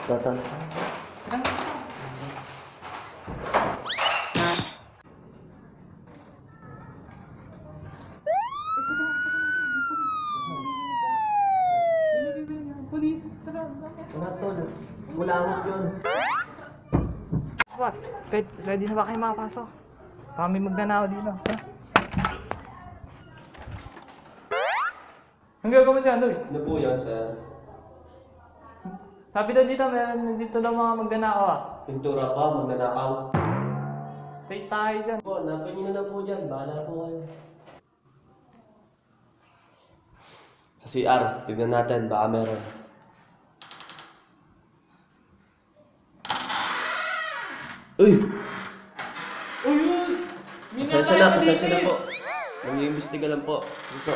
Tatan. Wala tol. Kulangot yun. Swat, ready na ba kayo makapasok? Kami magnanao dito. Ang gagawin dyan, Doy? Ano po yan, sir? Sabi daw dito, meron dito daw mga magnanao ah. Pintura pa, magnanakaw. Take tayo dyan. Po, napin nyo na lang po dyan. Bahala po kayo. Sa CR, tignan natin. Baka meron. Uy! Uy! Pasensya na po. Nag-iimbestiga lang po. Dito.